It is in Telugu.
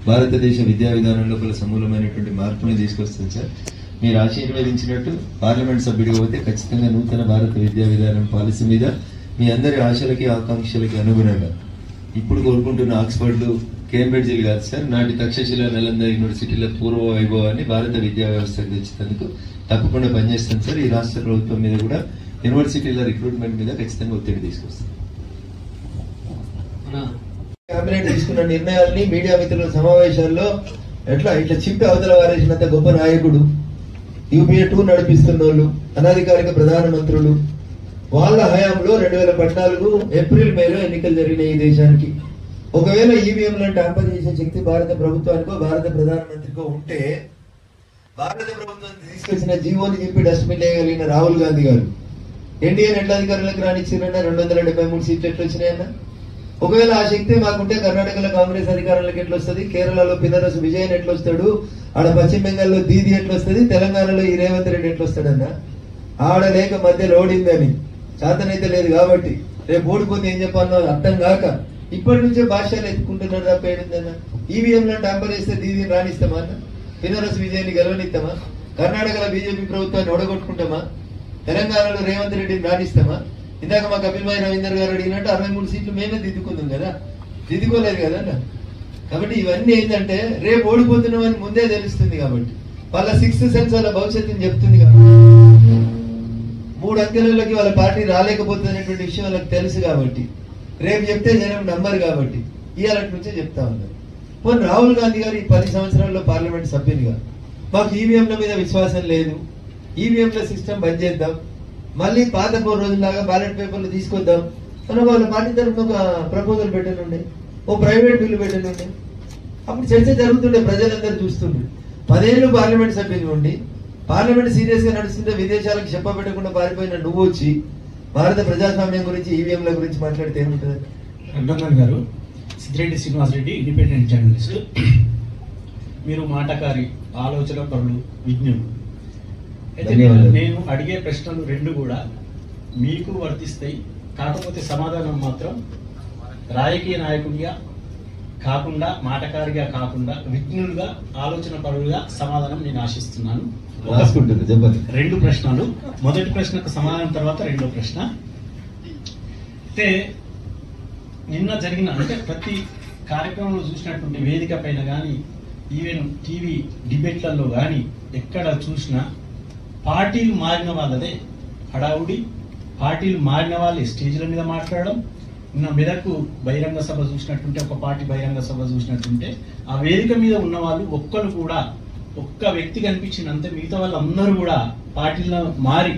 భారతదేశ విద్యా విధానం లోపల సమూలమైనటువంటి మార్పుని తీసుకొస్తుంది సార్. మీరు ఆశీర్వదించినట్టు పార్లమెంట్ సభ్యుడిగా పోతే ఖచ్చితంగా నూతన భారత విద్యా విధానం పాలసీ మీద మీ అందరి ఆశలకి ఆకాంక్షలకి అనుగుణంగా ఇప్పుడు కోరుకుంటున్న ఆక్స్ఫర్డ్ కేంబ్రిడ్జ్లు కాదు సార్, నాటి తక్షశిల నలంద యూనివర్సిటీల పూర్వ వైభవాన్ని భారత విద్యా వ్యవస్థకు తెచ్చేందుకు తప్పకుండా పనిచేస్తాం సార్. ఈ రాష్ట్ర ప్రభుత్వం మీద కూడా యూనివర్సిటీల రిక్రూట్మెంట్ మీద ఖచ్చితంగా ఒత్తిడి తీసుకొస్తాం. కేబినెట్ తీసుకున్న నిర్ణయాల్ని మీడియా మిత్రుల సమావేశాల్లో ఇట్లా చింపి అవతల వారేసినంత గొప్ప నాయకుడు, యూపీఏ 2 నడిపిస్తున్న వాళ్ళు, అనధికారిక ప్రధానమంత్రులు, వాళ్ళ హయాంలో 2014 ఏప్రిల్ మేలో ఎన్నికలు జరిగినాయి ఈ దేశానికి. ఒకవేళ ఈవీఎంలను ట్యాంపర్ చేసే శక్తి భారత ప్రభుత్వానికో భారత ప్రధానమంత్రికో ఉంటే భారత ప్రభుత్వం తీసుకొచ్చిన జీవోని చింపి డస్ట్బిన్ వేయగలిగిన రాహుల్ గాంధీ గారు ఎన్డీఏని ఎట్లా అధికారులకు రానిచ్చిందన్న 273 సీట్లు ఎట్లా వచ్చినాయన్న? ఒకవేళ ఆ శక్తి మాకుంటే కర్ణాటకలో కాంగ్రెస్ అధికారంలోకి ఎట్లా వస్తుంది, కేరళలో పినరసు విజయన్ ఎట్లా వస్తాడు, ఆడ పశ్చిమ బెంగాల్లో దీది ఎట్లా వస్తుంది, తెలంగాణలో ఈ రేవంత్ రెడ్డి ఎట్లా వస్తాడన్న? ఆడ లేక మధ్యలో ఓడిందని చేతనైతే లేదు కాబట్టి రేపు ఓడిపోతే ఏం చెప్పాలో అర్థం కాక ఇప్పటి నుంచే భాష్యాలు ఎత్తుకుంటున్నారు తప్ప ఏడుందన్న. ఈవీఎంలను ట్యాంపర్ చేస్తే దీదిని రాణిస్తామా అన్న? పినరసు విజయాన్ని గెలవనిస్తామా? కర్ణాటకలో బీజేపీ ప్రభుత్వాన్ని ఓడగొట్టుకుంటామా? తెలంగాణలో రేవంత్ రెడ్డిని రాణిస్తామా? ఇందాక మా కపిల్ భాయ్ రవీందర్ గారు అడిగినట్టు 63 సీట్లు మేమే దిద్దుకుందాం కదా, దిద్దుకోలేదు కదా అన్న. కాబట్టి ఇవన్నీ ఏంటంటే రేపు ఓడిపోతున్నామని ముందే తెలుస్తుంది కాబట్టి, వాళ్ళ 6th సెన్స్ వాళ్ళ భవిష్యత్తుని చెప్తుంది కాబట్టి, 3 అంకెలలోకి వాళ్ళ పార్టీ రాలేకపోతున్నటువంటి విషయం వాళ్ళకి తెలుసు కాబట్టి, రేపు చెప్తే జనం నమ్మరు కాబట్టి ఇవాళ నుంచే చెప్తా ఉన్నారు. పోనీ రాహుల్ గాంధీ గారు ఈ 10 సంవత్సరాల్లో పార్లమెంట్ సభ్యునిగా మాకు ఈవీఎంల మీద విశ్వాసం లేదు, ఈవీఎంల సిస్టమ్ బంద్ చేద్దాం, మళ్ళీ పాత 4 రోజుల్లాగా బ్యాలెట్ పేపర్లు తీసుకొద్దాం అని వాళ్ళ పార్టీ తరఫున ఒక ప్రపోజల్ పెట్టనుండే, ఓ ప్రైవేట్ బిల్లు పెట్టనుండే, అప్పుడు చర్చ జరుగుతుండే, ప్రజలందరూ చూస్తుండే. 10 ఏళ్ళు పార్లమెంట్ సభ్యులు ఉండి పార్లమెంట్ సీరియస్ గా నడుస్తుంటే విదేశాలకు చెప్పబెట్టకుండా పారిపోయిన నువ్వు వచ్చి భారత ప్రజాస్వామ్యం గురించి ఈవీఎంల గురించి మాట్లాడితే ఏముంటుంది? రంగనాథ్ గారు, సిద్దిరెడ్డి శ్రీనివాసరెడ్డి, ఇండిపెండెంట్ జర్నలిస్ట్. మీరు మాటకారి, ఆలోచన పరులు, విజ్ఞులు. నేను అడిగే ప్రశ్నలు 2 కూడా మీకు వర్తిస్తాయి. కాకపోతే సమాధానం మాత్రం రాజకీయ నాయకుడిగా కాకుండా, మాటకారిగా కాకుండా, విజ్ఞులుగా, ఆలోచన పరులుగా సమాధానం నేను ఆశిస్తున్నాను. 2 ప్రశ్నలు. మొదటి ప్రశ్నకు సమాధానం తర్వాత 2వ ప్రశ్న. అంటే నిన్న జరిగిన, అంటే ప్రతి కార్యక్రమంలో చూసినటువంటి వేదిక పైన కానీ, ఈవెన్ టీవీ డిబేట్లలో కానీ ఎక్కడ చూసినా పార్టీలు మారిన వాళ్ళదే హడావుడి, పార్టీలు మారిన వాళ్ళే స్టేజ్ల మీద మాట్లాడడం. నిన్న మెదకు బహిరంగ సభ చూసినట్టుంటే, ఒక పార్టీ బహిరంగ సభ చూసినట్టుంటే ఆ వేదిక మీద ఉన్న వాళ్ళు ఒక్కరు కూడా, ఒక్క వ్యక్తి కనిపించినంత, మిగతా వాళ్ళందరూ కూడా పార్టీలో మారి